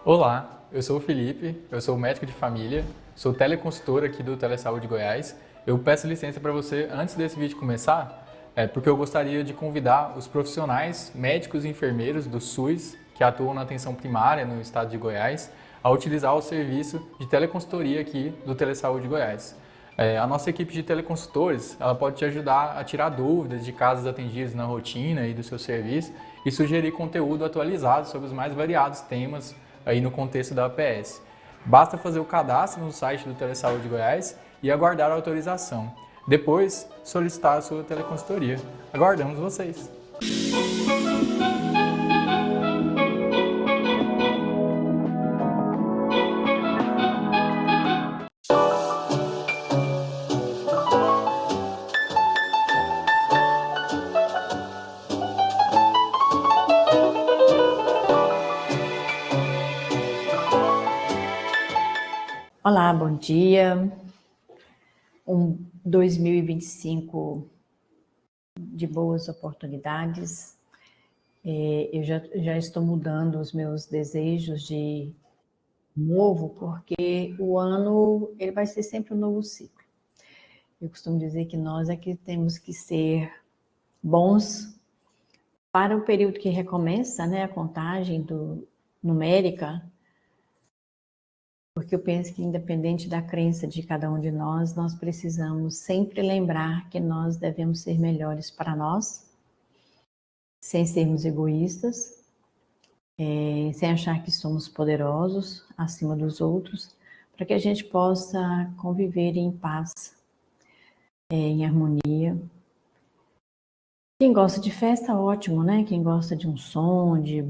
Olá, eu sou o Felipe, eu sou médico de família, sou teleconsultor aqui do Telesaúde Goiás. Eu peço licença para você antes desse vídeo começar, porque eu gostaria de convidar os profissionais, médicos e enfermeiros do SUS que atuam na atenção primária no estado de Goiás a utilizar o serviço de teleconsultoria aqui do Telesaúde Goiás. A nossa equipe de teleconsultores, ela pode te ajudar a tirar dúvidas de casos atendidos na rotina e do seu serviço e sugerir conteúdo atualizado sobre os mais variados temas aí no contexto da APS. Basta fazer o cadastro no site do Telesaúde Goiás e aguardar a autorização. Depois, solicitar a sua teleconsultoria. Aguardamos vocês! Olá, bom dia. 2025 de boas oportunidades. Eu já estou mudando os meus desejos de novo, porque o ano ele vai ser sempre um novo ciclo. Eu costumo dizer que nós é que temos que ser bons para o período que recomeça, né, a contagem numérica, porque eu penso que, independente da crença de cada um de nós, nós precisamos sempre lembrar que nós devemos ser melhores para nós, sem sermos egoístas, sem achar que somos poderosos acima dos outros, para que a gente possa conviver em paz, em harmonia. Quem gosta de festa, ótimo, né? Quem gosta de um som, de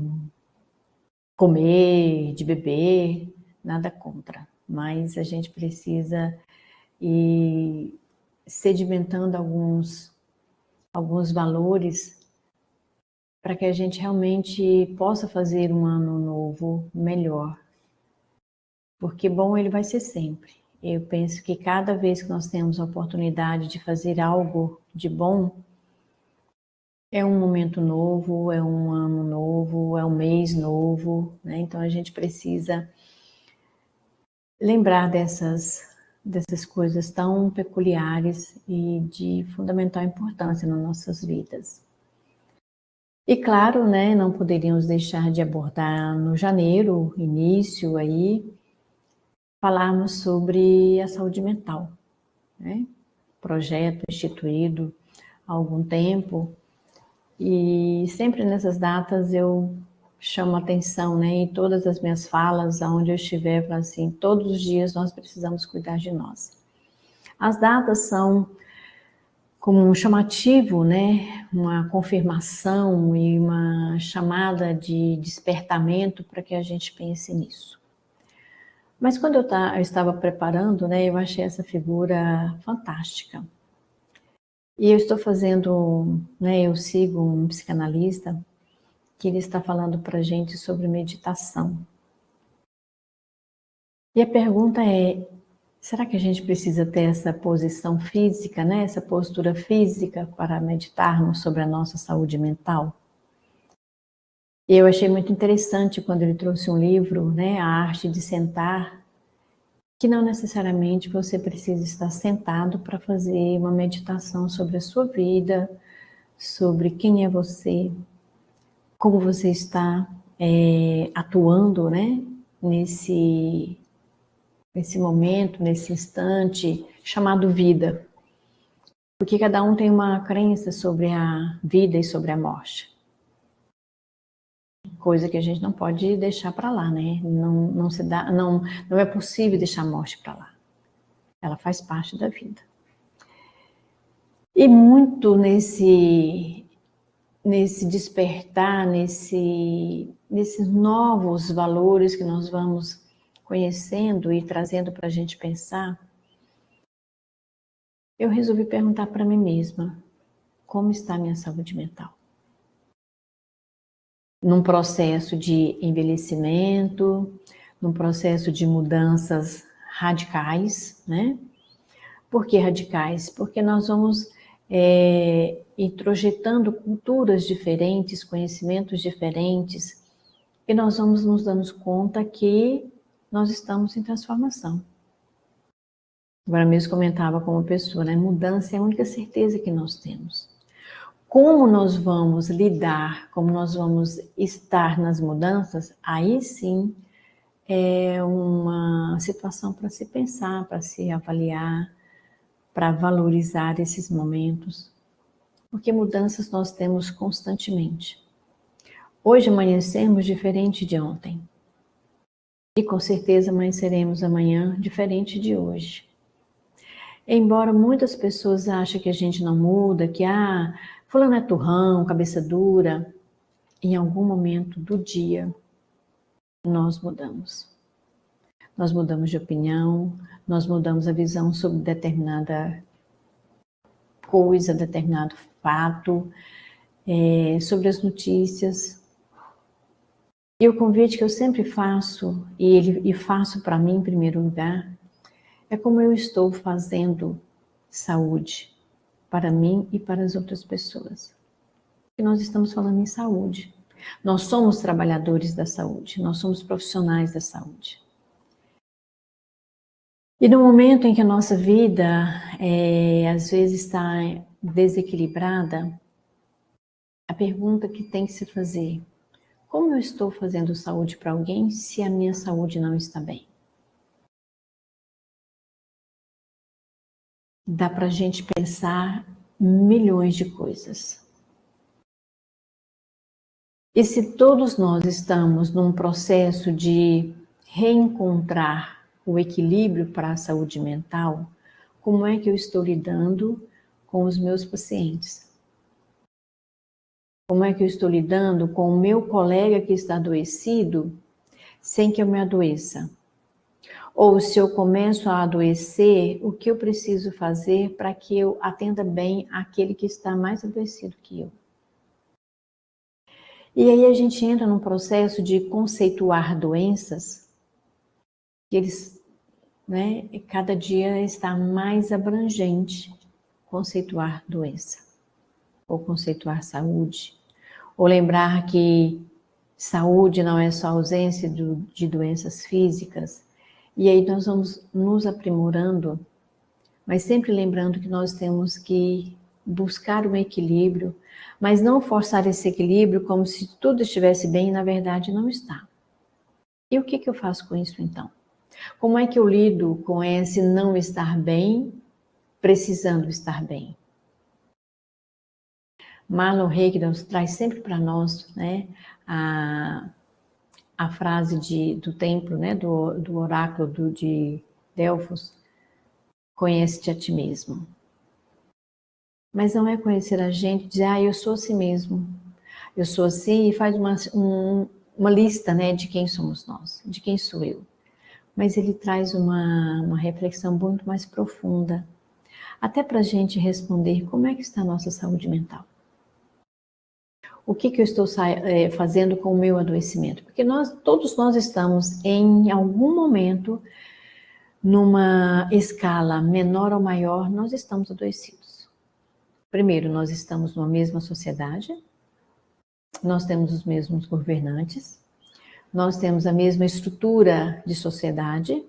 comer, de beber, nada contra, mas a gente precisa ir sedimentando alguns valores para que a gente realmente possa fazer um ano novo melhor, porque bom ele vai ser sempre. Eu penso que cada vez que nós temos a oportunidade de fazer algo de bom, é um momento novo, é um ano novo, é um mês novo, né? Então a gente precisa lembrar dessas coisas tão peculiares e de fundamental importância nas nossas vidas. E claro, né, não poderíamos deixar de abordar no janeiro, início aí, falarmos sobre a saúde mental, né? Projeto instituído há algum tempo, e sempre nessas datas eu chamo atenção, né, em todas as minhas falas, aonde eu estiver, para assim, todos os dias nós precisamos cuidar de nós. As datas são como um chamativo, né, uma confirmação e uma chamada de despertamento para que a gente pense nisso. Mas quando eu estava preparando, né, eu achei essa figura fantástica. E eu estou fazendo, né, eu sigo um psicanalista que ele está falando para a gente sobre meditação. E a pergunta é, será que a gente precisa ter essa posição física, né, essa postura física para meditarmos sobre a nossa saúde mental? E eu achei muito interessante quando ele trouxe um livro, né, A Arte de Sentar, que não necessariamente você precisa estar sentado para fazer uma meditação sobre a sua vida, sobre quem é você, como você está atuando, né, nesse momento, nesse instante chamado vida. Porque cada um tem uma crença sobre a vida e sobre a morte. Coisa que a gente não pode deixar para lá, né? Não é possível deixar a morte para lá. Ela faz parte da vida. E muito nesse despertar, nesses novos valores que nós vamos conhecendo e trazendo para a gente pensar, eu resolvi perguntar para mim mesma, como está a minha saúde mental? Num processo de envelhecimento, num processo de mudanças radicais, né? Por que radicais? Porque nós vamos introjetando culturas diferentes, conhecimentos diferentes, e nós vamos nos dando conta que nós estamos em transformação. Agora mesmo comentava com uma pessoa, né? Mudança é a única certeza que nós temos. Como nós vamos lidar, como nós vamos estar nas mudanças, aí sim é uma situação para se pensar, para se avaliar, para valorizar esses momentos, porque mudanças nós temos constantemente. Hoje amanhecemos diferente de ontem, e com certeza amanheceremos amanhã diferente de hoje. Embora muitas pessoas achem que a gente não muda, que fulano é turrão, cabeça dura, em algum momento do dia nós mudamos. Nós mudamos de opinião, nós mudamos a visão sobre determinada coisa, determinado fato, sobre as notícias. E o convite que eu sempre faço, e faço para mim em primeiro lugar, é como eu estou fazendo saúde para mim e para as outras pessoas. E nós estamos falando em saúde. Nós somos trabalhadores da saúde, nós somos profissionais da saúde. E no momento em que a nossa vida, às vezes, está desequilibrada, a pergunta que tem que se fazer: como eu estou fazendo saúde para alguém se a minha saúde não está bem? Dá para a gente pensar milhões de coisas. E se todos nós estamos num processo de reencontrar o equilíbrio para a saúde mental, como é que eu estou lidando com os meus pacientes? Como é que eu estou lidando com o meu colega que está adoecido sem que eu me adoeça? Ou se eu começo a adoecer, o que eu preciso fazer para que eu atenda bem aquele que está mais adoecido que eu? E aí a gente entra num processo de conceituar doenças, que eles, né, cada dia está mais abrangente conceituar doença, ou conceituar saúde, ou lembrar que saúde não é só ausência de doenças físicas. E aí nós vamos nos aprimorando, mas sempre lembrando que nós temos que buscar um equilíbrio, mas não forçar esse equilíbrio como se tudo estivesse bem e na verdade não está. E o que eu faço com isso então? Como é que eu lido com esse não estar bem, precisando estar bem? Marlon Reiki traz sempre para nós, né, a frase do templo, né, do oráculo de Delfos: conhece-te a ti mesmo. Mas não é conhecer a gente, dizer, eu sou assim mesmo, eu sou assim, e faz uma lista, né, de quem somos nós, de quem sou eu. Mas ele traz uma reflexão muito mais profunda, até para a gente responder como é que está a nossa saúde mental. O que eu estou fazendo com o meu adoecimento? Porque todos nós estamos em algum momento, numa escala menor ou maior, nós estamos adoecidos. Primeiro, nós estamos numa mesma sociedade, nós temos os mesmos governantes, nós temos a mesma estrutura de sociedade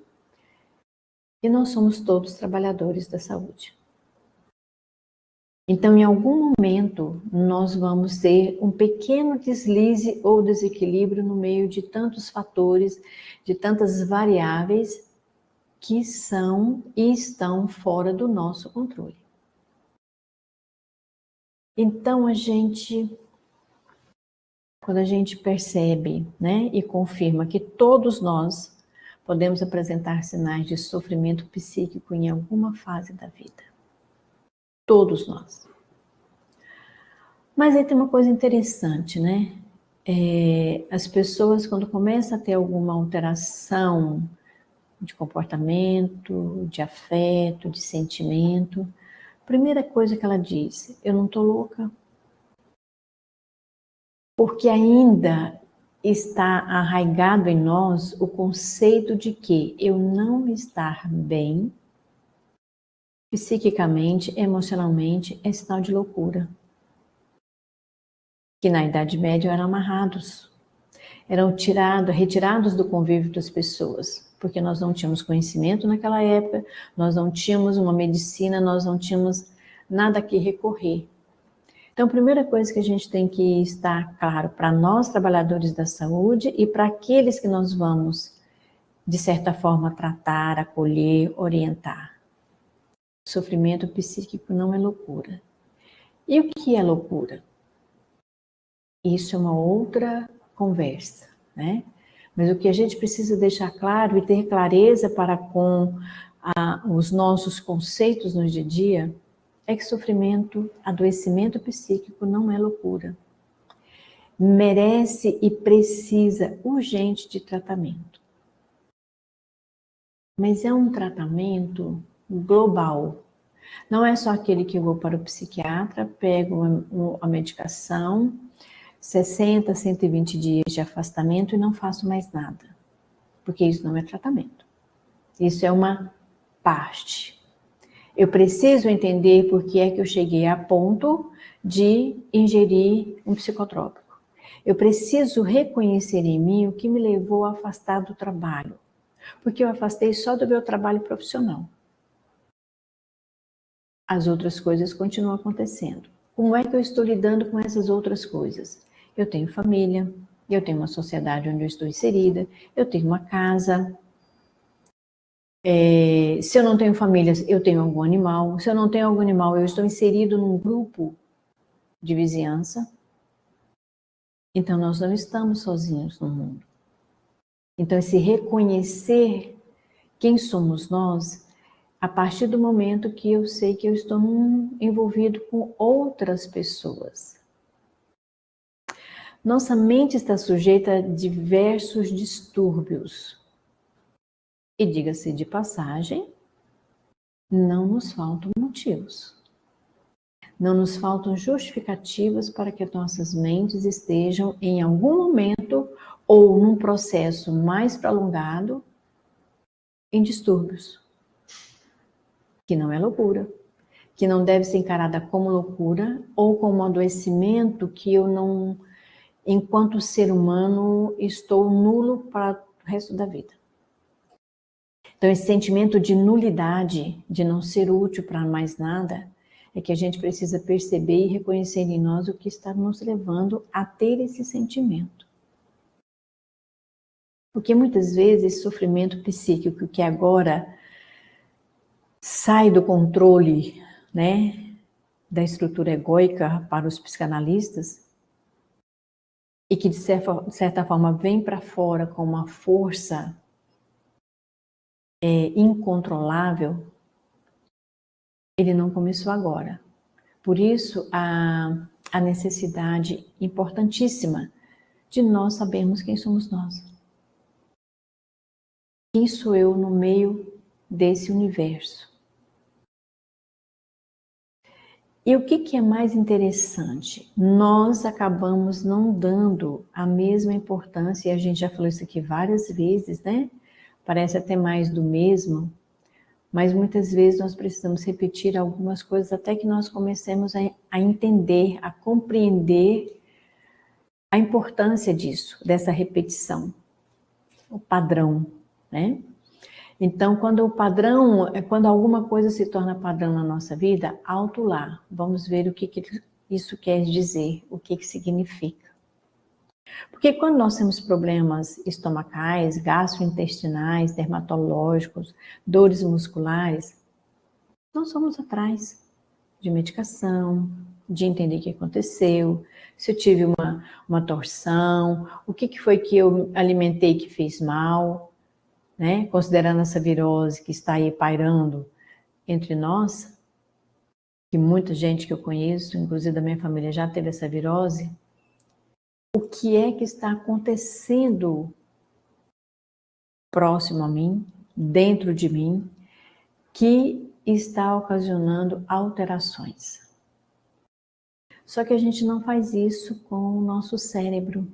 e nós somos todos trabalhadores da saúde. Então, em algum momento, nós vamos ter um pequeno deslize ou desequilíbrio no meio de tantos fatores, de tantas variáveis que são e estão fora do nosso controle. Então, quando a gente percebe, né, e confirma que todos nós podemos apresentar sinais de sofrimento psíquico em alguma fase da vida. Todos nós. Mas aí tem uma coisa interessante, né? As pessoas, quando começam a ter alguma alteração de comportamento, de afeto, de sentimento, a primeira coisa que ela diz: eu não estou louca. Porque ainda está arraigado em nós o conceito de que eu não estar bem, psiquicamente, emocionalmente, é sinal de loucura. Que na Idade Média eram amarrados. eram retirados do convívio das pessoas, porque nós não tínhamos conhecimento naquela época, nós não tínhamos uma medicina, nós não tínhamos nada a que recorrer. Então, a primeira coisa que a gente tem que estar claro para nós, trabalhadores da saúde, e para aqueles que nós vamos, de certa forma, tratar, acolher, orientar. Sofrimento psíquico não é loucura. E o que é loucura? Isso é uma outra conversa, né? Mas o que a gente precisa deixar claro e ter clareza para com os nossos conceitos no dia a dia é que sofrimento, adoecimento psíquico não é loucura. Merece e precisa urgente de tratamento. Mas é um tratamento global. Não é só aquele que eu vou para o psiquiatra, pego a medicação, 60, 120 dias de afastamento e não faço mais nada. Porque isso não é tratamento. Isso é uma parte. Eu preciso entender por que é que eu cheguei a ponto de ingerir um psicotrópico. Eu preciso reconhecer em mim o que me levou a afastar do trabalho. Porque eu afastei só do meu trabalho profissional. As outras coisas continuam acontecendo. Como é que eu estou lidando com essas outras coisas? Eu tenho família, eu tenho uma sociedade onde eu estou inserida, eu tenho uma casa. Se eu não tenho família, eu tenho algum animal. Se eu não tenho algum animal, eu estou inserido num grupo de vizinhança. Então, nós não estamos sozinhos no mundo. Então, esse reconhecer quem somos nós, a partir do momento que eu sei que eu estou envolvido com outras pessoas. Nossa mente está sujeita a diversos distúrbios. E diga-se de passagem, não nos faltam motivos. Não nos faltam justificativas para que nossas mentes estejam em algum momento ou num processo mais prolongado em distúrbios. Que não é loucura. Que não deve ser encarada como loucura ou como um adoecimento que eu não, enquanto ser humano, estou nulo para o resto da vida. Então, esse sentimento de nulidade, de não ser útil para mais nada, é que a gente precisa perceber e reconhecer em nós o que está nos levando a ter esse sentimento. Porque muitas vezes esse sofrimento psíquico que agora sai do controle, né, da estrutura egóica para os psicanalistas, e que de certa forma vem para fora com uma força incontrolável, ele não começou agora. Por isso, a necessidade importantíssima de nós sabermos quem somos nós. Quem sou eu no meio desse universo? E o que é mais interessante? Nós acabamos não dando a mesma importância, e a gente já falou isso aqui várias vezes, né? Parece até mais do mesmo, mas muitas vezes nós precisamos repetir algumas coisas até que nós comecemos a entender, a compreender a importância disso, dessa repetição, o padrão, né? Então, quando alguma coisa se torna padrão na nossa vida, alto lá, vamos ver o que isso quer dizer, o que significa. Porque quando nós temos problemas estomacais, gastrointestinais, dermatológicos, dores musculares, nós vamos atrás de medicação, de entender o que aconteceu, se eu tive uma torção, o que foi que eu alimentei que fez mal, né? Considerando essa virose que está aí pairando entre nós, que muita gente que eu conheço, inclusive da minha família, já teve essa virose. O que é que está acontecendo próximo a mim, dentro de mim, que está ocasionando alterações? Só que a gente não faz isso com o nosso cérebro.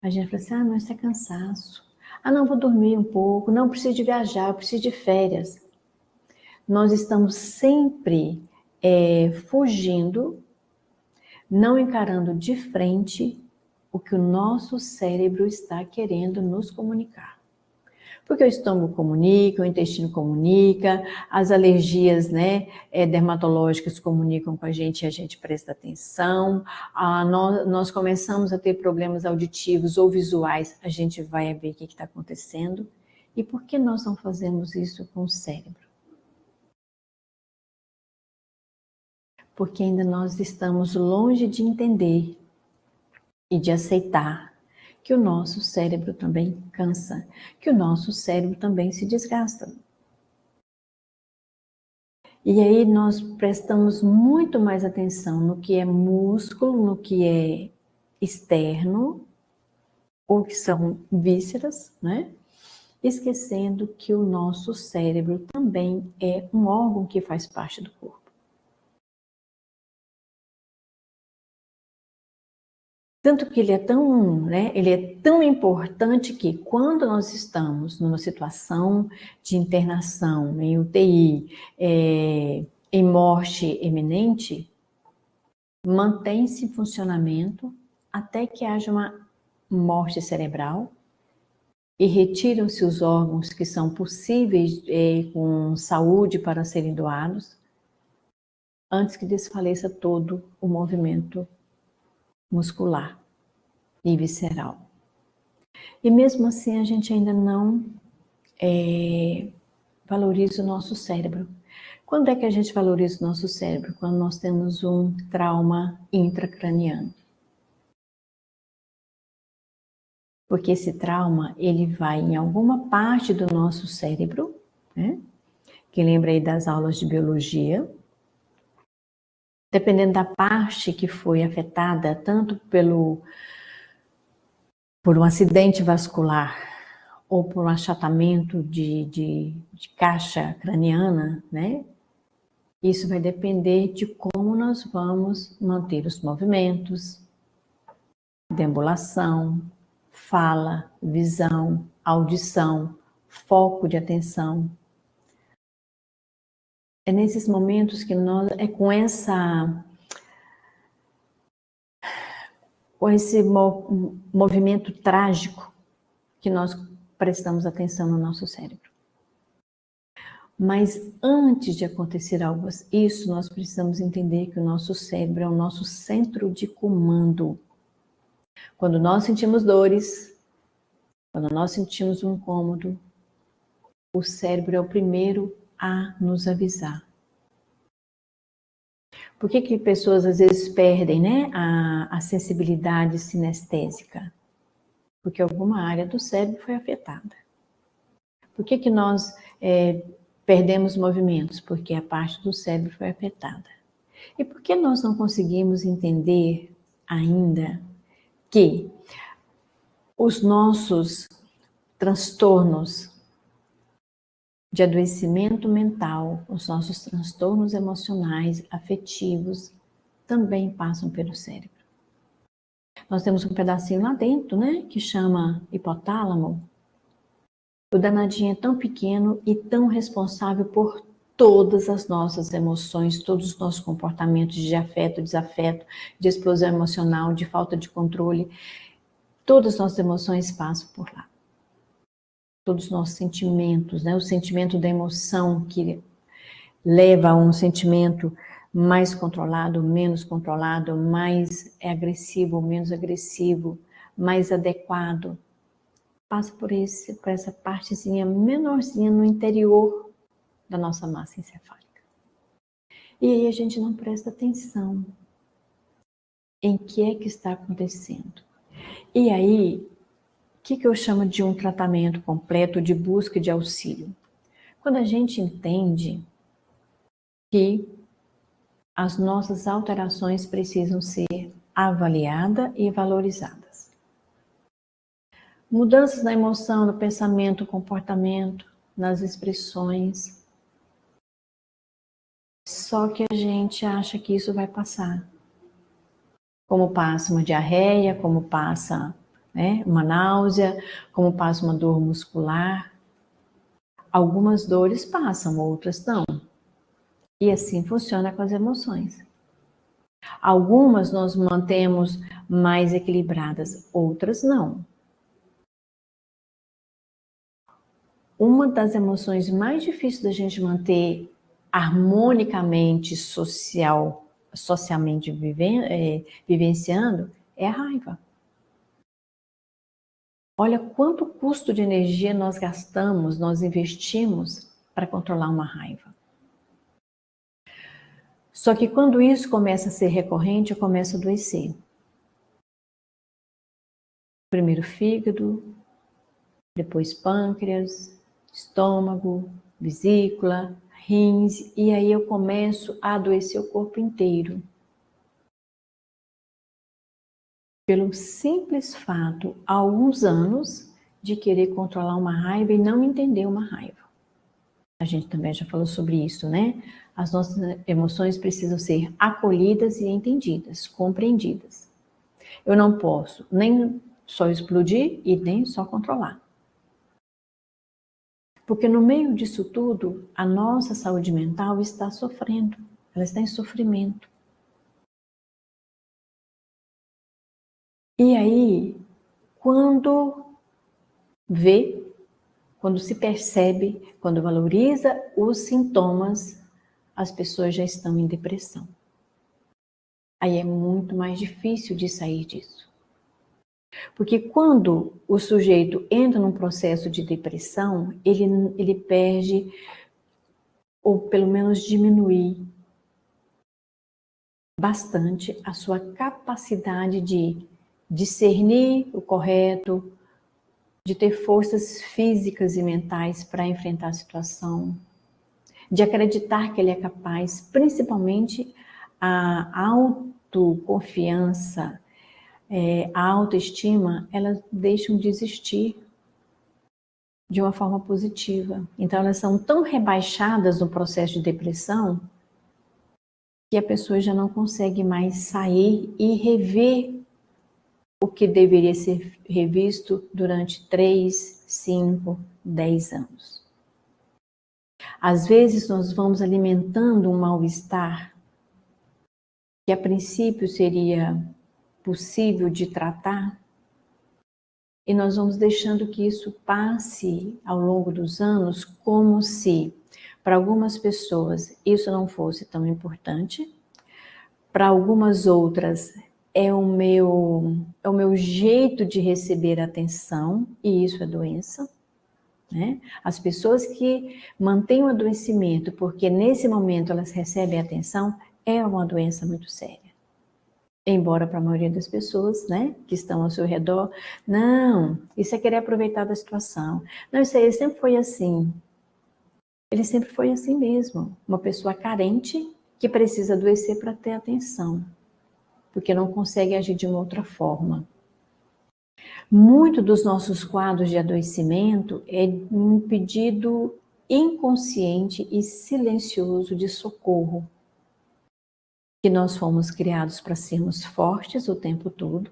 A gente fala assim, mas isso é cansaço. Não, vou dormir um pouco. Não, preciso de viajar, eu preciso de férias. Nós estamos sempre fugindo, não encarando de frente o que o nosso cérebro está querendo nos comunicar. Porque o estômago comunica, o intestino comunica, as alergias, né, dermatológicas comunicam com a gente e a gente presta atenção. Nós começamos a ter problemas auditivos ou visuais, a gente vai ver o que está acontecendo. E por que nós não fazemos isso com o cérebro? Porque ainda nós estamos longe de entender e de aceitar que o nosso cérebro também cansa, que o nosso cérebro também se desgasta. E aí nós prestamos muito mais atenção no que é músculo, no que é externo, ou que são vísceras, né? Esquecendo que o nosso cérebro também é um órgão que faz parte do corpo. Tanto que ele é tão, né, ele é tão importante que quando nós estamos numa situação de internação, em UTI, em morte iminente, mantém-se em funcionamento até que haja uma morte cerebral e retiram-se os órgãos que são possíveis com saúde para serem doados, antes que desfaleça todo o movimento muscular e visceral. E mesmo assim a gente ainda não valoriza o nosso cérebro. Quando é que a gente valoriza o nosso cérebro? Quando nós temos um trauma intracraniano. Porque esse trauma, ele vai em alguma parte do nosso cérebro, né? Que lembra aí das aulas de biologia. Dependendo da parte que foi afetada, tanto por um acidente vascular ou por um achatamento de caixa craniana, né? Isso vai depender de como nós vamos manter os movimentos, deambulação, fala, visão, audição, foco de atenção. É nesses momentos que nós, com esse movimento trágico que nós prestamos atenção no nosso cérebro. Mas antes de acontecer algo isso, nós precisamos entender que o nosso cérebro é o nosso centro de comando. Quando nós sentimos dores, quando nós sentimos um incômodo, o cérebro é o primeiro a nos avisar. Por que pessoas às vezes perdem, né, a sensibilidade sinestésica? Porque alguma área do cérebro foi afetada. Por que nós perdemos movimentos? Porque a parte do cérebro foi afetada. E por que nós não conseguimos entender ainda que os nossos transtornos de adoecimento mental, os nossos transtornos emocionais, afetivos, também passam pelo cérebro? Nós temos um pedacinho lá dentro, né, que chama hipotálamo. O danadinho é tão pequeno e tão responsável por todas as nossas emoções, todos os nossos comportamentos de afeto, desafeto, de explosão emocional, de falta de controle. Todas as nossas emoções passam por lá. Todos os nossos sentimentos, né? O sentimento da emoção que leva a um sentimento mais controlado, menos controlado, mais agressivo, menos agressivo, mais adequado. Passa por essa partezinha menorzinha no interior da nossa massa encefálica. E aí a gente não presta atenção em que é que está acontecendo. E aí, o que eu chamo de um tratamento completo de busca de auxílio? Quando a gente entende que as nossas alterações precisam ser avaliadas e valorizadas. Mudanças na emoção, no pensamento, no comportamento, nas expressões. Só que a gente acha que isso vai passar. Como passa uma diarreia, como passa, né, uma náusea, como passa uma dor muscular. Algumas dores passam, outras não. E assim funciona com as emoções. Algumas nós mantemos mais equilibradas, outras não. Uma das emoções mais difíceis da gente manter harmonicamente, socialmente vivenciando, é a raiva. Olha quanto custo de energia nós gastamos, nós investimos para controlar uma raiva. Só que quando isso começa a ser recorrente, eu começo a adoecer. Primeiro fígado, depois pâncreas, estômago, vesícula, rins, e aí eu começo a adoecer o corpo inteiro. Pelo simples fato, há alguns anos, de querer controlar uma raiva e não entender uma raiva. A gente também já falou sobre isso, né? As nossas emoções precisam ser acolhidas e entendidas, compreendidas. Eu não posso nem só explodir e nem só controlar. Porque no meio disso tudo, a nossa saúde mental está sofrendo, ela está em sofrimento. E aí, quando vê, quando se percebe, quando valoriza os sintomas, as pessoas já estão em depressão. Aí é muito mais difícil de sair disso. Porque quando o sujeito entra num processo de depressão, ele perde, ou pelo menos diminui bastante a sua capacidade de discernir o correto, de ter forças físicas e mentais para enfrentar a situação, de acreditar que ele é capaz, principalmente a autoconfiança, a autoestima, elas deixam de existir de uma forma positiva. Então elas são tão rebaixadas no processo de depressão que a pessoa já não consegue mais sair e rever o que deveria ser revisto durante 3, 5, 10 anos. Às vezes nós vamos alimentando um mal-estar que a princípio seria possível de tratar, e nós vamos deixando que isso passe ao longo dos anos como se, para algumas pessoas, isso não fosse tão importante, para algumas outras é o meu jeito de receber atenção, e isso é doença. Né? As pessoas que mantêm o adoecimento porque nesse momento elas recebem atenção, é uma doença muito séria. Embora para a maioria das pessoas, né, que estão ao seu redor, não, isso é querer aproveitar da situação. Não, isso aí sempre foi assim. Ele sempre foi assim mesmo. Uma pessoa carente que precisa adoecer para ter atenção, porque não consegue agir de uma outra forma. Muito dos nossos quadros de adoecimento é um pedido inconsciente e silencioso de socorro. Que nós fomos criados para sermos fortes o tempo todo,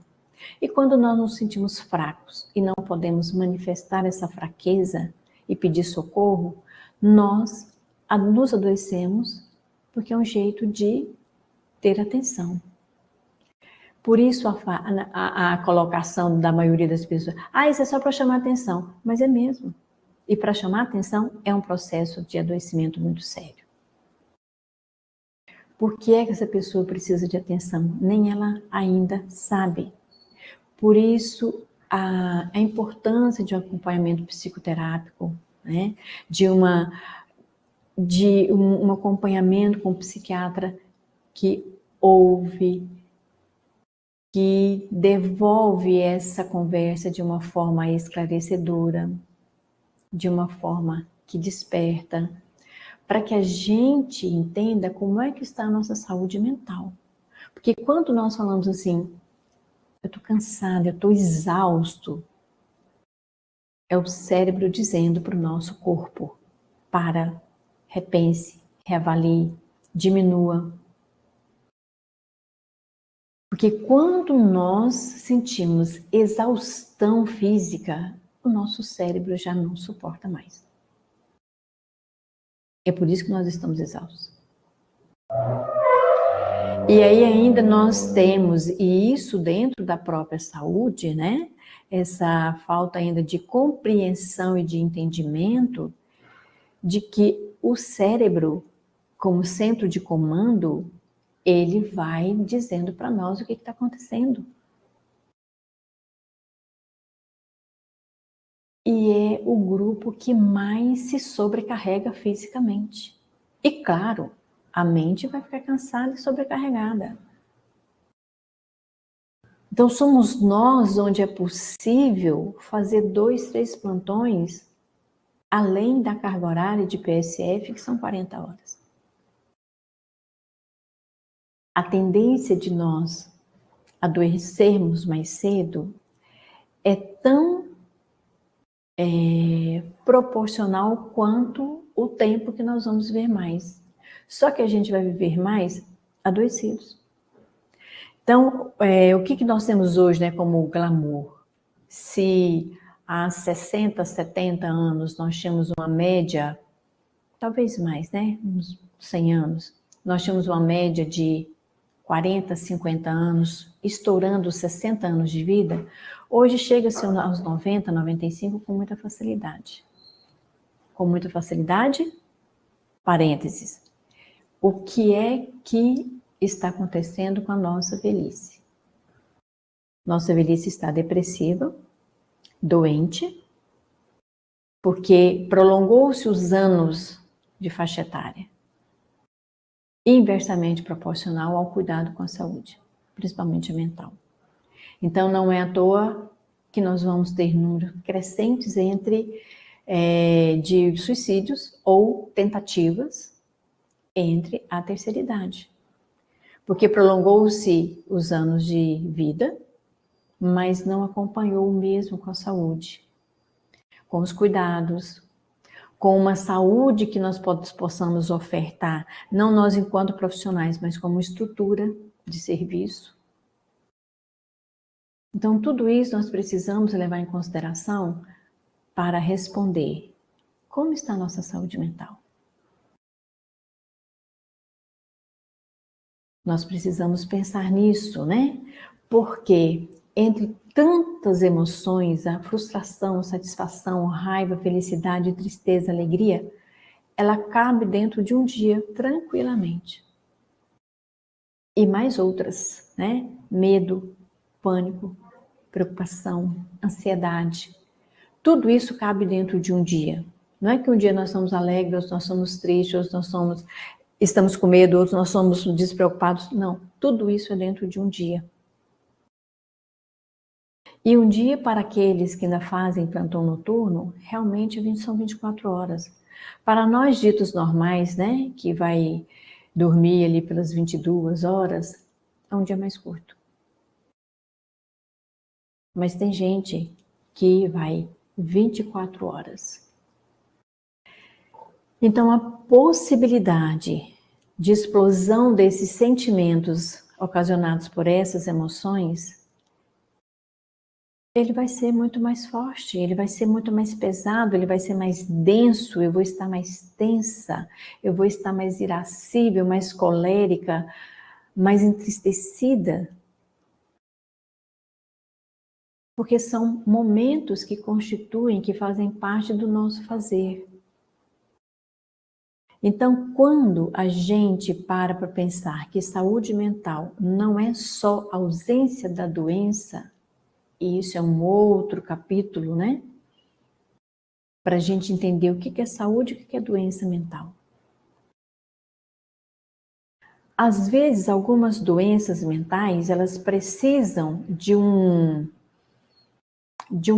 e quando nós nos sentimos fracos e não podemos manifestar essa fraqueza e pedir socorro, nós nos adoecemos porque é um jeito de ter atenção. Por isso a colocação da maioria das pessoas, isso é só para chamar atenção, mas é mesmo. E para chamar atenção é um processo de adoecimento muito sério. Por que é que essa pessoa precisa de atenção? Nem ela ainda sabe. Por isso, a importância de um acompanhamento psicoterápico, né? de um acompanhamento com um psiquiatra que ouve, que devolve essa conversa de uma forma esclarecedora, de uma forma que desperta, para que a gente entenda como é que está a nossa saúde mental. Porque quando nós falamos assim, eu estou cansada, eu estou exausto, é o cérebro dizendo para o nosso corpo, para, repense, reavalie, diminua. Porque quando nós sentimos exaustão física, o nosso cérebro já não suporta mais. É por isso que nós estamos exaustos. E aí ainda nós temos, e isso dentro da própria saúde, né? Essa falta ainda de compreensão e de entendimento de que o cérebro, como centro de comando, ele vai dizendo para nós o que está acontecendo. E é o grupo que mais se sobrecarrega fisicamente. E claro, a mente vai ficar cansada e sobrecarregada. Então somos nós onde é possível fazer 2, 3 plantões, além da carga horária de PSF, que são 40 horas. A tendência de nós adoecermos mais cedo é tão proporcional quanto o tempo que nós vamos viver mais. Só que a gente vai viver mais adoecidos. Então, o que nós temos hoje, né, como glamour? Se há 60, 70 anos nós tínhamos uma média, talvez mais, né, uns 100 anos, nós tínhamos uma média de 40, 50 anos, estourando 60 anos de vida, hoje chega-se aos 90, 95 com muita facilidade. Com muita facilidade, parênteses. O que é que está acontecendo com a nossa velhice? Nossa velhice está depressiva, doente, porque prolongou-se os anos de faixa etária, inversamente proporcional ao cuidado com a saúde, principalmente a mental. Então, não é à toa que nós vamos ter números crescentes de suicídios ou tentativas entre a terceira idade. Porque prolongou-se os anos de vida, mas não acompanhou o mesmo com a saúde, com os cuidados, com uma saúde que nós possamos ofertar, não nós enquanto profissionais, mas como estrutura de serviço. Então, tudo isso nós precisamos levar em consideração para responder: como está a nossa saúde mental? Nós precisamos pensar nisso, né? Porque entre tantas emoções, a frustração, a satisfação, a raiva, a felicidade, a tristeza, a alegria, ela cabe dentro de um dia tranquilamente. E mais outras, né? Medo, pânico, preocupação, ansiedade. Tudo isso cabe dentro de um dia. Não é que um dia nós somos alegres, nós somos tristes, nós estamos com medo, outros nós somos despreocupados. Não, tudo isso é dentro de um dia. E um dia para aqueles que ainda fazem plantão noturno, realmente são 24 horas. Para nós ditos normais, né, que vai dormir ali pelas 22 horas, é um dia mais curto. Mas tem gente que vai 24 horas. Então, a possibilidade de explosão desses sentimentos ocasionados por essas emoções, ele vai ser muito mais forte, ele vai ser muito mais pesado, ele vai ser mais denso, eu vou estar mais tensa, eu vou estar mais irascível, mais colérica, mais entristecida. Porque são momentos que constituem, que fazem parte do nosso fazer. Então, quando a gente para pensar que saúde mental não é só ausência da doença, e isso é um outro capítulo, né? Para a gente entender o que é saúde e o que é doença mental. Às vezes, algumas doenças mentais, elas precisam de um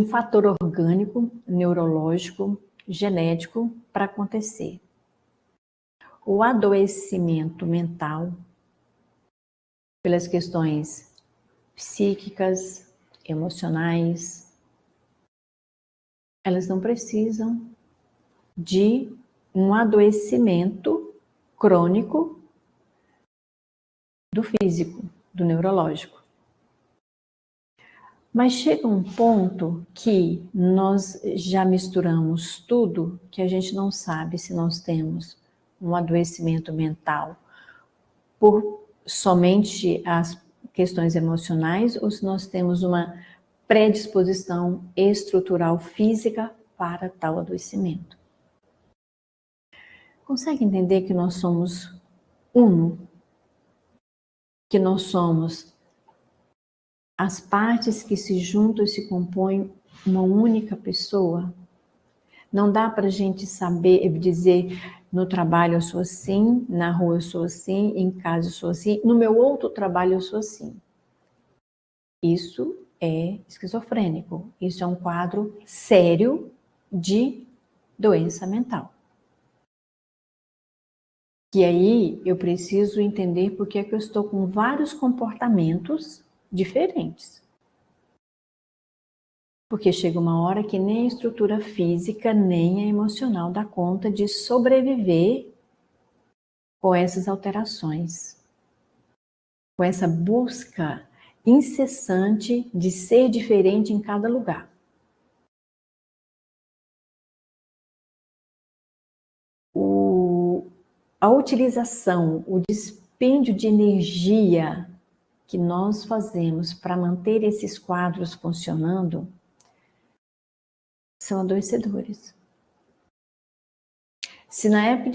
fator orgânico, neurológico, genético para acontecer. O adoecimento mental, pelas questões psíquicas, emocionais, elas não precisam de um adoecimento crônico do físico, do neurológico. Mas chega um ponto que nós já misturamos tudo, que a gente não sabe se nós temos um adoecimento mental por somente as questões emocionais ou se nós temos uma predisposição estrutural física para tal adoecimento. Consegue entender que nós somos uno? Que nós somos as partes que se juntam e se compõem uma única pessoa? Não dá para a gente saber dizer, no trabalho eu sou assim, na rua eu sou assim, em casa eu sou assim, no meu outro trabalho eu sou assim. Isso é esquizofrênico. Isso é um quadro sério de doença mental. E aí eu preciso entender por que eu estou com vários comportamentos diferentes. Porque chega uma hora que nem a estrutura física, nem a emocional dá conta de sobreviver com essas alterações, com essa busca incessante de ser diferente em cada lugar. A utilização, o dispêndio de energia que nós fazemos para manter esses quadros funcionando são adoecedores. Se na época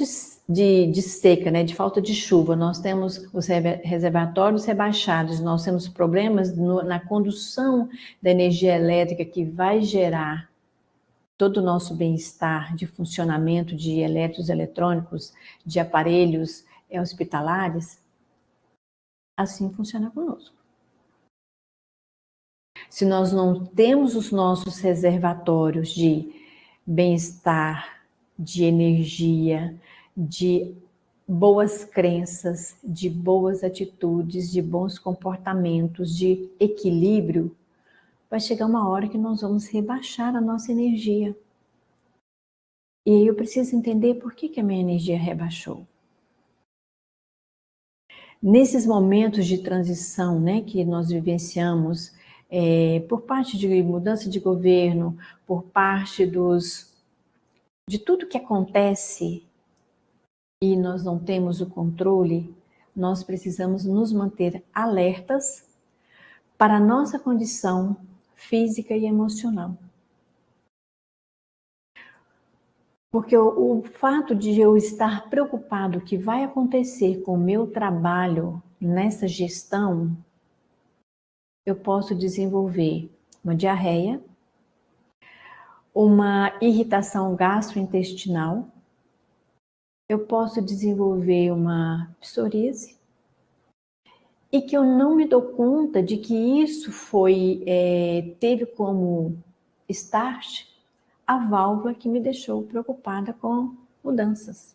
de seca, né, de falta de chuva, nós temos os reservatórios rebaixados, nós temos problemas na condução da energia elétrica que vai gerar todo o nosso bem-estar de funcionamento de elétrons eletrônicos, de aparelhos hospitalares, assim funciona conosco. Se nós não temos os nossos reservatórios de bem-estar, de energia, de boas crenças, de boas atitudes, de bons comportamentos, de equilíbrio, vai chegar uma hora que nós vamos rebaixar a nossa energia. E aí eu preciso entender por que a minha energia rebaixou. Nesses momentos de transição, né, que nós vivenciamos, por parte de mudança de governo, por parte de tudo que acontece e nós não temos o controle, nós precisamos nos manter alertas para a nossa condição física e emocional. Porque o fato de eu estar preocupado o que vai acontecer com o meu trabalho nessa gestão, eu posso desenvolver uma diarreia, uma irritação gastrointestinal, eu posso desenvolver uma psoríase, e que eu não me dou conta de que isso teve como start a válvula que me deixou preocupada com mudanças.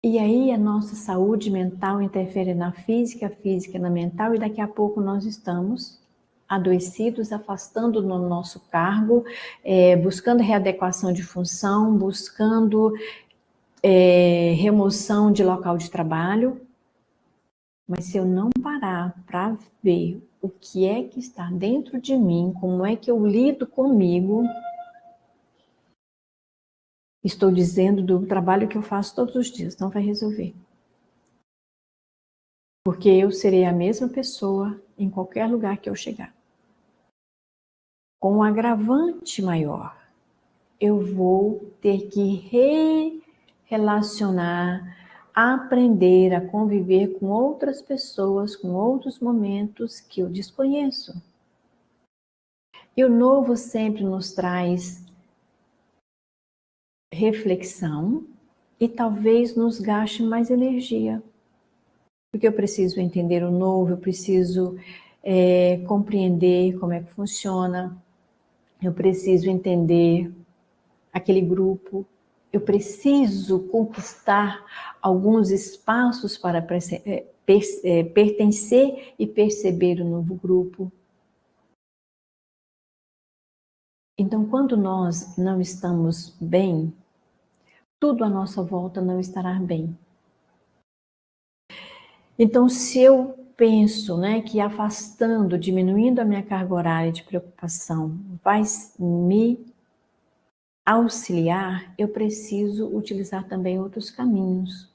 E aí a nossa saúde mental interfere na física, a física na mental, e daqui a pouco nós estamos adoecidos, afastando no nosso cargo, buscando readequação de função, buscando remoção de local de trabalho. Mas se eu não parar para ver o que é que está dentro de mim, como é que eu lido comigo, estou dizendo do trabalho que eu faço todos os dias, não vai resolver. Porque eu serei a mesma pessoa em qualquer lugar que eu chegar. Com um agravante maior, eu vou ter que relacionar, aprender a conviver com outras pessoas, com outros momentos que eu desconheço. E o novo sempre nos traz reflexão e talvez nos gaste mais energia. Porque eu preciso entender o novo, eu preciso compreender como é que funciona, eu preciso entender aquele grupo, eu preciso conquistar alguns espaços para pertencer e perceber o novo grupo. Então, quando nós não estamos bem, tudo à nossa volta não estará bem. Então, se eu penso, né, que afastando, diminuindo a minha carga horária de preocupação vai me auxiliar, eu preciso utilizar também outros caminhos.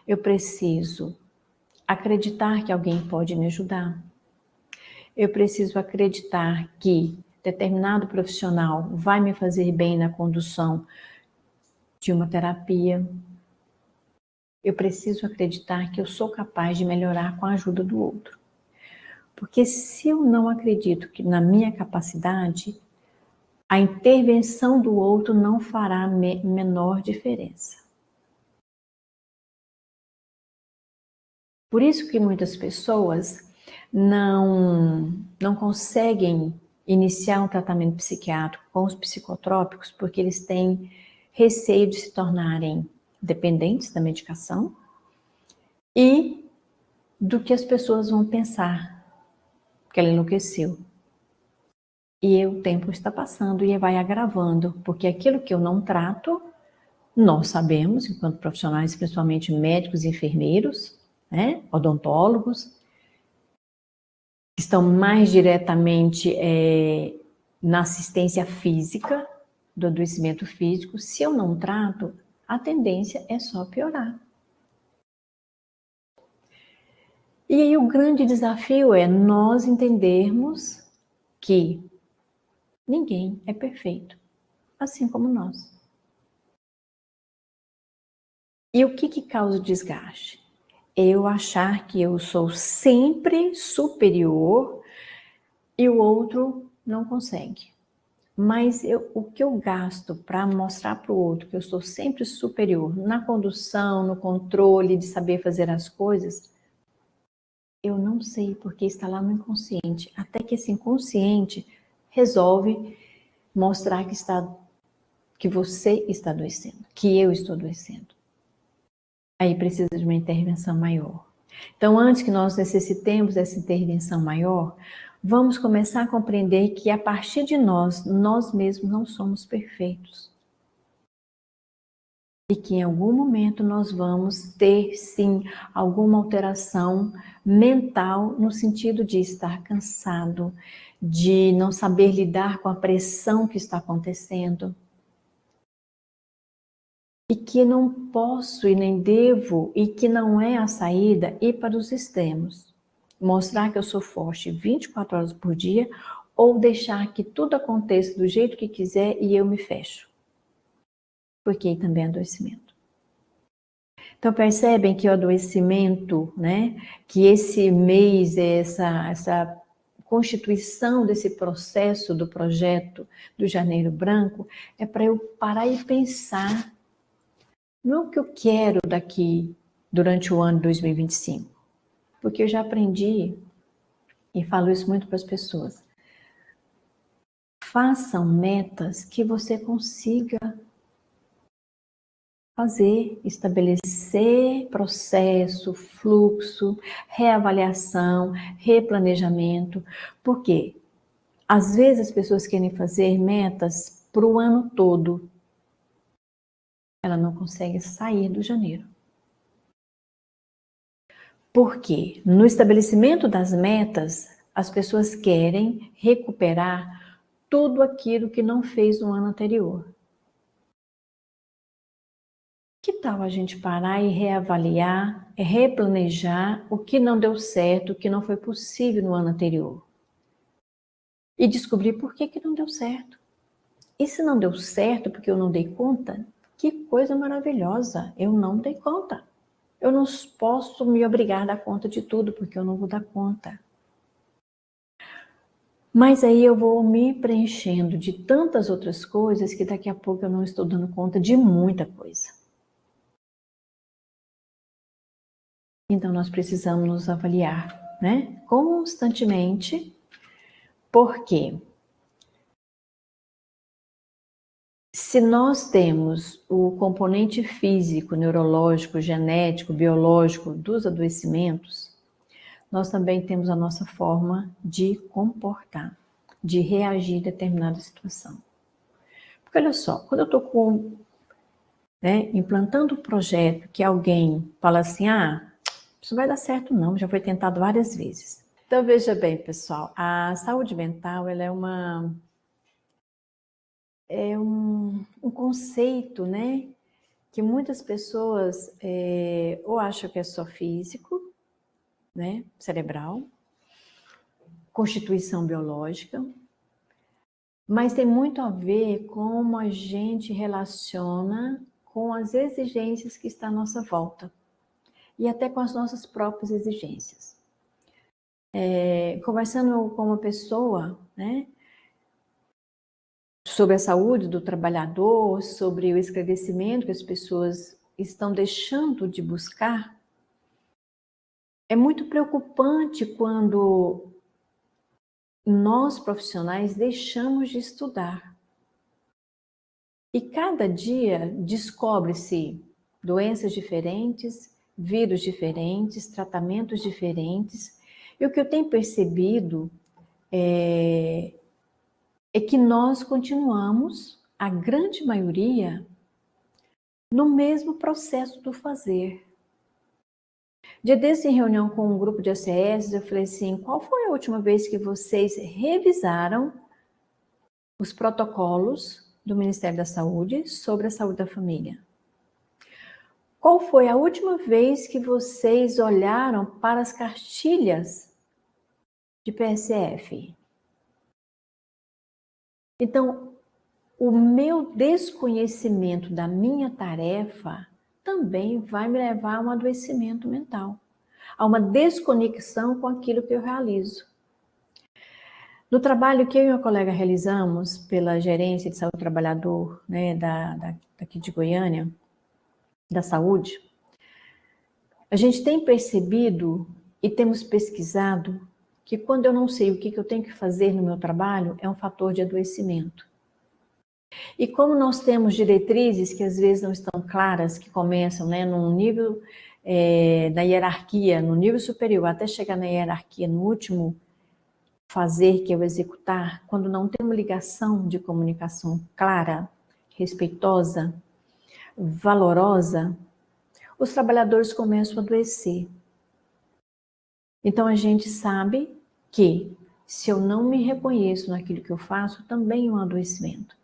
Eu preciso acreditar que alguém pode me ajudar. Eu preciso acreditar que determinado profissional vai me fazer bem na condução de uma terapia. Eu preciso acreditar que eu sou capaz de melhorar com a ajuda do outro. Porque se eu não acredito que na minha capacidade, a intervenção do outro não fará menor diferença. Por isso que muitas pessoas não conseguem iniciar um tratamento psiquiátrico com os psicotrópicos porque eles têm receio de se tornarem dependentes da medicação e do que as pessoas vão pensar, que ela enlouqueceu. E o tempo está passando e vai agravando, porque aquilo que eu não trato, nós sabemos, enquanto profissionais, principalmente médicos e enfermeiros, né, odontólogos, que estão mais diretamente na assistência física, do adoecimento físico, se eu não trato, a tendência é só piorar. E aí o grande desafio é nós entendermos que ninguém é perfeito, assim como nós. E o que causa o desgaste? Eu achar que eu sou sempre superior e o outro não consegue. Mas o que eu gasto para mostrar para o outro que eu sou sempre superior na condução, no controle de saber fazer as coisas, eu não sei, porque está lá no inconsciente. Até que esse inconsciente resolve mostrar que você está adoecendo, que eu estou adoecendo. Aí precisa de uma intervenção maior. Então, antes que nós necessitemos dessa intervenção maior, vamos começar a compreender que a partir de nós mesmos não somos perfeitos. E que em algum momento nós vamos ter, sim, alguma alteração mental no sentido de estar cansado, de não saber lidar com a pressão que está acontecendo. E que não posso e nem devo, e que não é a saída, ir para os extremos. Mostrar que eu sou forte 24 horas por dia, ou deixar que tudo aconteça do jeito que quiser e eu me fecho. Porque aí também é adoecimento. Então percebem que o adoecimento, né, que esse mês, essa constituição desse processo do projeto do Janeiro Branco, é para eu parar e pensar no que eu quero daqui durante o ano 2025. Porque eu já aprendi, e falo isso muito para as pessoas, façam metas que você consiga fazer, estabelecer processo, fluxo, reavaliação, replanejamento, porque às vezes as pessoas querem fazer metas para o ano todo, ela não consegue sair do janeiro. Porque no estabelecimento das metas, as pessoas querem recuperar tudo aquilo que não fez no ano anterior. Que tal a gente parar e reavaliar, replanejar o que não deu certo, o que não foi possível no ano anterior? E descobrir por que não deu certo. E se não deu certo porque eu não dei conta, que coisa maravilhosa, eu não dei conta. Eu não posso me obrigar a dar conta de tudo, porque eu não vou dar conta. Mas aí eu vou me preenchendo de tantas outras coisas que daqui a pouco eu não estou dando conta de muita coisa. Então nós precisamos nos avaliar, né? Constantemente, porque se nós temos o componente físico, neurológico, genético, biológico dos adoecimentos, nós também temos a nossa forma de comportar, de reagir a determinada situação. Porque olha só, quando eu estou implantando um projeto que alguém fala assim, isso não vai dar certo não, já foi tentado várias vezes. Então veja bem, pessoal, a saúde mental ela é um conceito, né, que muitas pessoas ou acham que é só físico, né, cerebral, constituição biológica, mas tem muito a ver com como a gente relaciona com as exigências que estão à nossa volta e até com as nossas próprias exigências. Conversando com uma pessoa, né, sobre a saúde do trabalhador, sobre o esclarecimento que as pessoas estão deixando de buscar, é muito preocupante quando nós profissionais deixamos de estudar. E cada dia descobre-se doenças diferentes, vírus diferentes, tratamentos diferentes. E o que eu tenho percebido é que nós continuamos, a grande maioria, no mesmo processo do fazer. Dia desse, em reunião com um grupo de ACS, eu falei assim, qual foi a última vez que vocês revisaram os protocolos do Ministério da Saúde sobre a saúde da família? Qual foi a última vez que vocês olharam para as cartilhas de PSF? Então, o meu desconhecimento da minha tarefa também vai me levar a um adoecimento mental, a uma desconexão com aquilo que eu realizo. No trabalho que eu e minha colega realizamos pela Gerência de Saúde do Trabalhador, né, daqui de Goiânia, da saúde, a gente tem percebido e temos pesquisado que quando eu não sei o que eu tenho que fazer no meu trabalho, é um fator de adoecimento. E como nós temos diretrizes que às vezes não estão claras, que começam, né, num nível da hierarquia, no nível superior, até chegar na hierarquia, no último fazer, que é o executar, quando não tem uma ligação de comunicação clara, respeitosa, valorosa, os trabalhadores começam a adoecer. Então a gente sabe que se eu não me reconheço naquilo que eu faço, também é um adoecimento.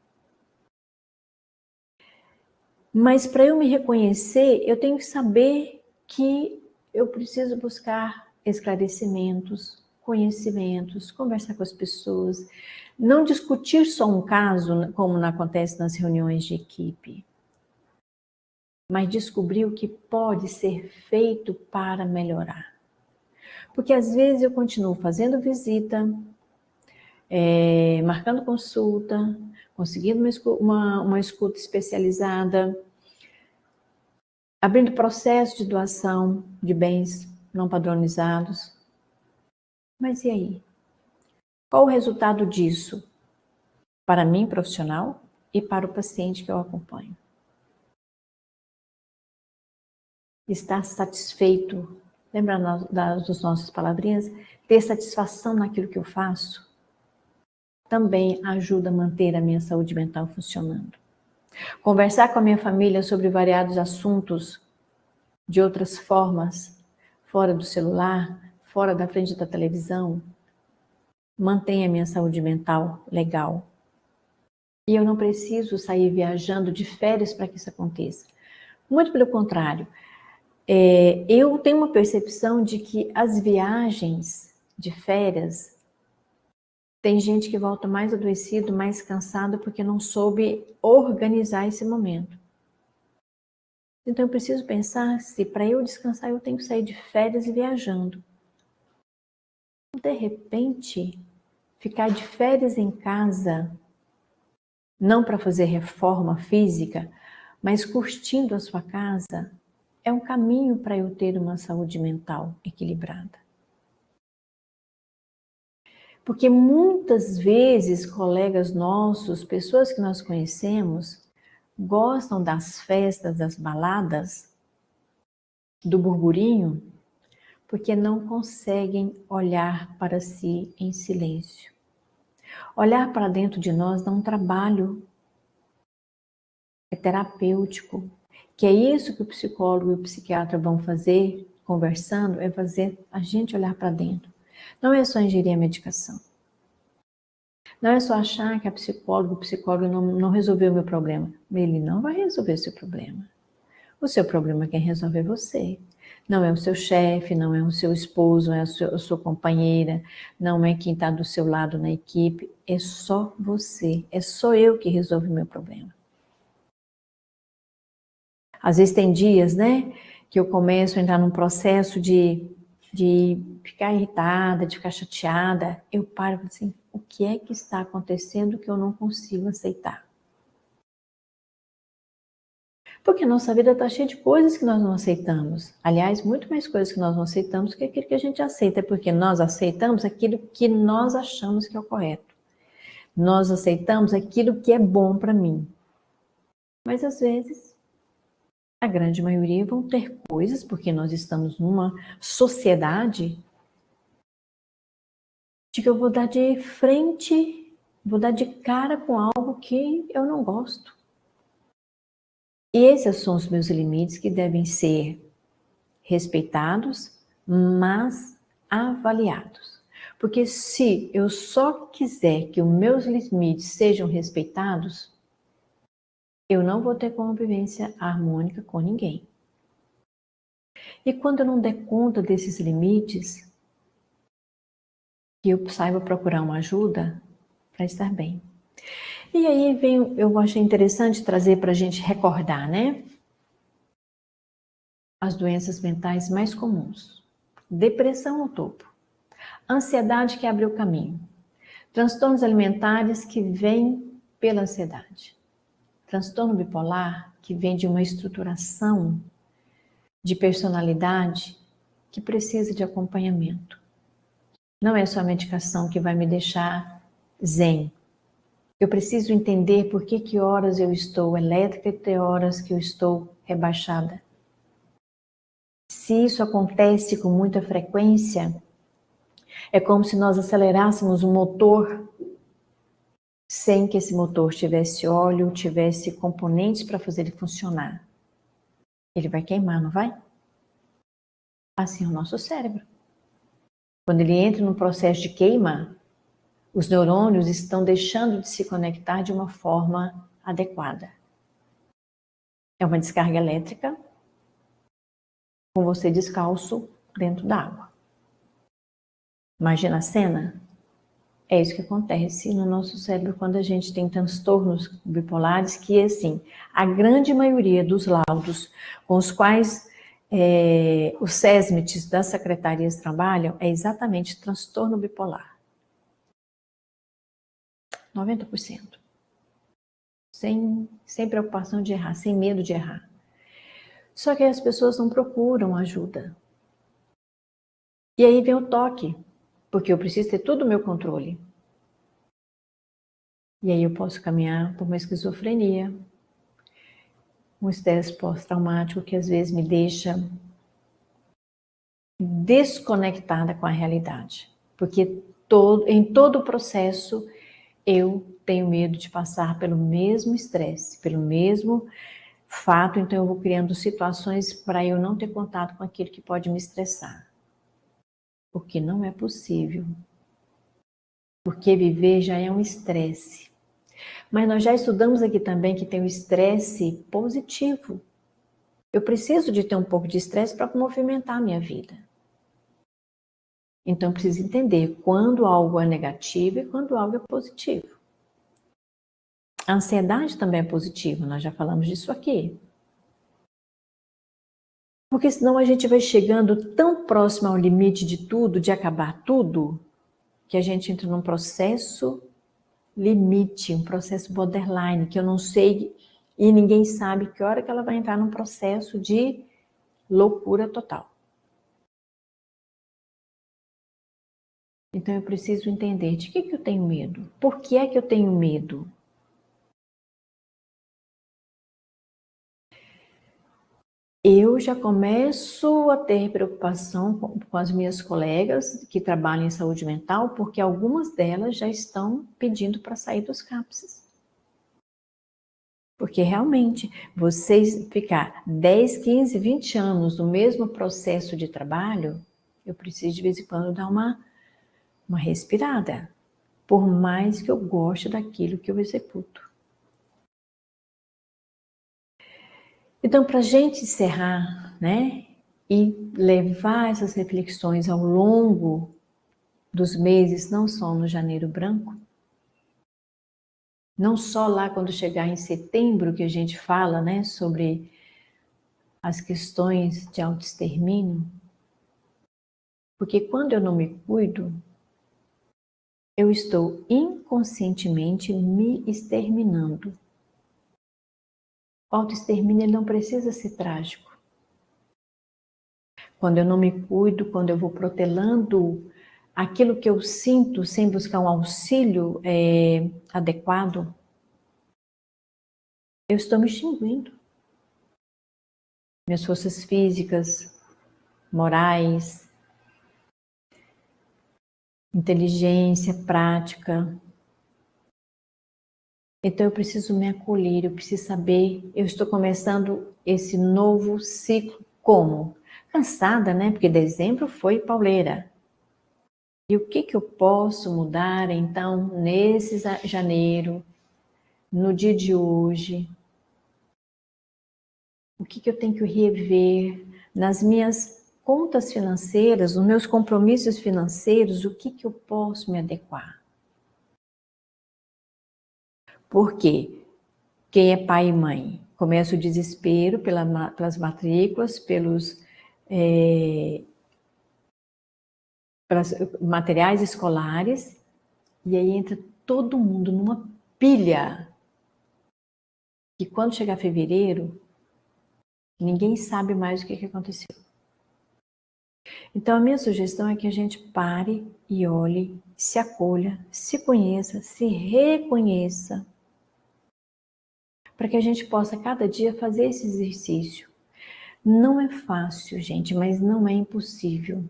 Mas para eu me reconhecer, eu tenho que saber que eu preciso buscar esclarecimentos, conhecimentos, conversar com as pessoas, não discutir só um caso, como acontece nas reuniões de equipe, mas descobrir o que pode ser feito para melhorar. Porque às vezes eu continuo fazendo visita, marcando consulta, conseguindo uma escuta especializada, abrindo processo de doação de bens não padronizados. Mas e aí? Qual o resultado disso? Para mim, profissional, e para o paciente que eu acompanho. Estar satisfeito, lembra das nossas palavrinhas? Ter satisfação naquilo que eu faço também ajuda a manter a minha saúde mental funcionando. Conversar com a minha família sobre variados assuntos de outras formas, fora do celular, fora da frente da televisão, mantém a minha saúde mental legal. E eu não preciso sair viajando de férias para que isso aconteça. Muito pelo contrário, eu tenho uma percepção de que as viagens de férias, tem gente que volta mais adoecido, mais cansado, porque não soube organizar esse momento. Então eu preciso pensar se para eu descansar eu tenho que sair de férias e viajando. De repente, ficar de férias em casa, não para fazer reforma física, mas curtindo a sua casa, é um caminho para eu ter uma saúde mental equilibrada. Porque muitas vezes colegas nossos, pessoas que nós conhecemos, gostam das festas, das baladas, do burburinho, porque não conseguem olhar para si em silêncio. Olhar para dentro de nós dá um trabalho, é terapêutico, que é isso que o psicólogo e o psiquiatra vão fazer, conversando, é fazer a gente olhar para dentro. Não é só ingerir a medicação. Não é só achar que o psicólogo não resolveu o meu problema. Ele não vai resolver o seu problema. O seu problema quem resolve é você. Não é o seu chefe, não é o seu esposo, não é a sua companheira, não é quem está do seu lado na equipe, é só você, é só eu que resolvo o meu problema. Às vezes tem dias, né, que eu começo a entrar num processo de ficar irritada, de ficar chateada, eu paro e falo assim, o que é que está acontecendo que eu não consigo aceitar? Porque a nossa vida está cheia de coisas que nós não aceitamos. Aliás, muito mais coisas que nós não aceitamos do que aquilo que a gente aceita, porque nós aceitamos aquilo que nós achamos que é o correto. Nós aceitamos aquilo que é bom para mim. Mas às vezes, a grande maioria vão ter coisas, porque nós estamos numa sociedade de que eu vou dar de frente, vou dar de cara com algo que eu não gosto. E esses são os meus limites que devem ser respeitados, mas avaliados. Porque se eu só quiser que os meus limites sejam respeitados, eu não vou ter convivência harmônica com ninguém. E quando eu não der conta desses limites, que eu saiba procurar uma ajuda para estar bem. E aí eu achei interessante trazer para a gente recordar, né? As doenças mentais mais comuns. Depressão no topo. Ansiedade que abre o caminho. Transtornos alimentares que vêm pela ansiedade. Transtorno bipolar que vem de uma estruturação de personalidade que precisa de acompanhamento. Não é só a medicação que vai me deixar zen. Eu preciso entender por que horas eu estou elétrica e que horas que eu estou rebaixada. Se isso acontece com muita frequência, é como se nós acelerássemos um motor sem que esse motor tivesse óleo, tivesse componentes para fazer ele funcionar. Ele vai queimar, não vai? Assim é o nosso cérebro. Quando ele entra num processo de queima, os neurônios estão deixando de se conectar de uma forma adequada. É uma descarga elétrica com você descalço dentro d'água. Imagina a cena? É isso que acontece no nosso cérebro quando a gente tem transtornos bipolares, que assim, a grande maioria dos laudos com os quais os SESMITs das secretarias trabalham é exatamente transtorno bipolar. 90%. Sem preocupação de errar, sem medo de errar. Só que as pessoas não procuram ajuda. E aí vem o toque, porque eu preciso ter todo o meu controle. E aí eu posso caminhar por uma esquizofrenia, um estresse pós-traumático que às vezes me deixa desconectada com a realidade. Porque em todo o processo eu tenho medo de passar pelo mesmo estresse, pelo mesmo fato, então eu vou criando situações para eu não ter contato com aquilo que pode me estressar. Porque não é possível. Porque viver já é um estresse. Mas nós já estudamos aqui também que tem o estresse positivo. Eu preciso de ter um pouco de estresse para movimentar a minha vida. Então eu preciso entender quando algo é negativo e quando algo é positivo. A ansiedade também é positiva, nós já falamos disso aqui. Porque senão a gente vai chegando tão próximo ao limite de tudo, de acabar tudo, que a gente entra num processo limite, um processo borderline, que eu não sei e ninguém sabe que hora que ela vai entrar num processo de loucura total. Então eu preciso entender de que eu tenho medo? Por que é que eu tenho medo? Eu já começo a ter preocupação com as minhas colegas que trabalham em saúde mental, porque algumas delas já estão pedindo para sair dos CAPS. Porque realmente, vocês ficar 10, 15, 20 anos no mesmo processo de trabalho, eu preciso de vez em quando dar uma respirada, por mais que eu goste daquilo que eu executo. Então, para a gente encerrar, né, e levar essas reflexões ao longo dos meses, não só no Janeiro Branco, não só lá quando chegar em setembro que a gente fala, né, sobre as questões de autoextermínio, porque quando eu não me cuido, eu estou inconscientemente me exterminando. O autoextermínio ele não precisa ser trágico. Quando eu não me cuido, quando eu vou protelando aquilo que eu sinto sem buscar um auxílio adequado, eu estou me extinguindo. Minhas forças físicas, morais, inteligência, prática. Então eu preciso me acolher, eu preciso saber, eu estou começando esse novo ciclo como? Cansada, né? Porque dezembro foi pauleira. E o que eu posso mudar então nesse janeiro, no dia de hoje? O que eu tenho que rever nas minhas contas financeiras, nos meus compromissos financeiros, o que eu posso me adequar? Porque quem é pai e mãe começa o desespero pelas matrículas, pelos materiais escolares, e aí entra todo mundo numa pilha que quando chegar fevereiro, ninguém sabe mais o que aconteceu. Então a minha sugestão é que a gente pare e olhe, se acolha, se conheça, se reconheça, para que a gente possa cada dia fazer esse exercício. Não é fácil, gente, mas não é impossível.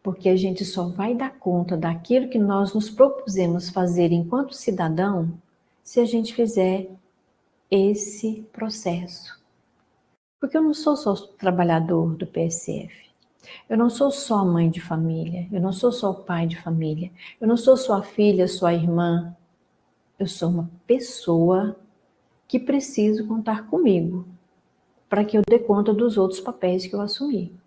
Porque a gente só vai dar conta daquilo que nós nos propusemos fazer enquanto cidadão se a gente fizer esse processo. Porque eu não sou só trabalhador do PSF, eu não sou só mãe de família, eu não sou só pai de família, eu não sou sua filha, sua irmã, eu sou uma pessoa que preciso contar comigo para que eu dê conta dos outros papéis que eu assumi.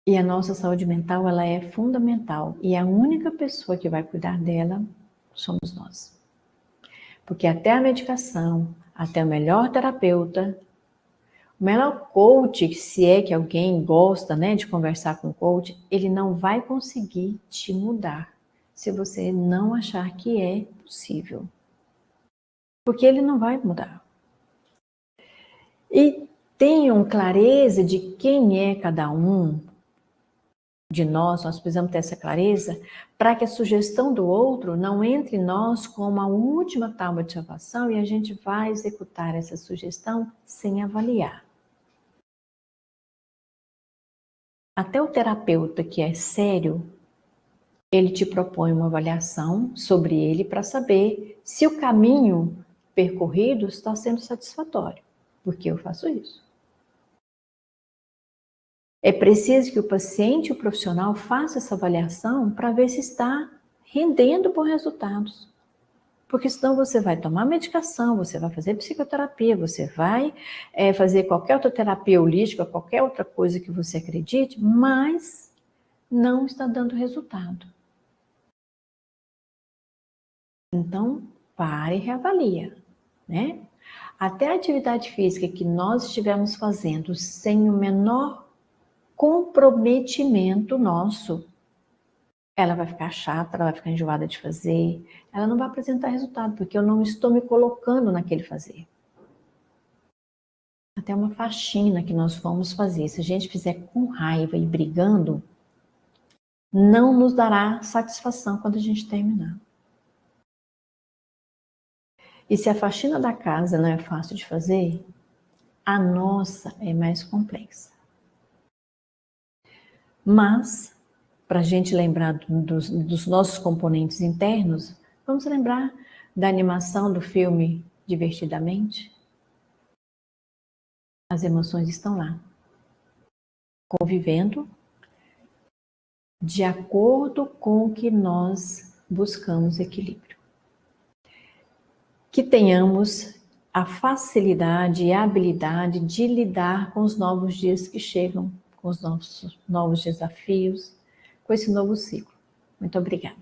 E a nossa saúde mental, ela é fundamental. E a única pessoa que vai cuidar dela somos nós. Porque até a medicação, até o melhor terapeuta, o melhor coach, se é que alguém gosta, né, de conversar com o coach, ele não vai conseguir te mudar se você não achar que é possível. Porque ele não vai mudar. E tenham clareza de quem é cada um de nós precisamos ter essa clareza para que a sugestão do outro não entre em nós como a última tábua de salvação e a gente vai executar essa sugestão sem avaliar. Até o terapeuta que é sério, ele te propõe uma avaliação sobre ele para saber se o caminho percorrido está sendo satisfatório, porque eu faço isso. É preciso que o paciente e o profissional façam essa avaliação para ver se está rendendo bons resultados. Porque senão você vai tomar medicação, você vai fazer psicoterapia, você vai fazer qualquer outra terapia holística, qualquer outra coisa que você acredite, mas não está dando resultado. Então, pare e reavalia, né? Até a atividade física que nós estivermos fazendo sem o menor comprometimento nosso, ela vai ficar chata, ela vai ficar enjoada de fazer, ela não vai apresentar resultado, porque eu não estou me colocando naquele fazer. Até uma faxina que nós vamos fazer, se a gente fizer com raiva e brigando, não nos dará satisfação quando a gente terminar. E se a faxina da casa não é fácil de fazer, a nossa é mais complexa. Mas, para a gente lembrar dos nossos componentes internos, vamos lembrar da animação do filme Divertidamente? As emoções estão lá, convivendo de acordo com o que nós buscamos equilíbrio. Que tenhamos a facilidade e a habilidade de lidar com os novos dias que chegam, com os novos desafios, com esse novo ciclo. Muito obrigada.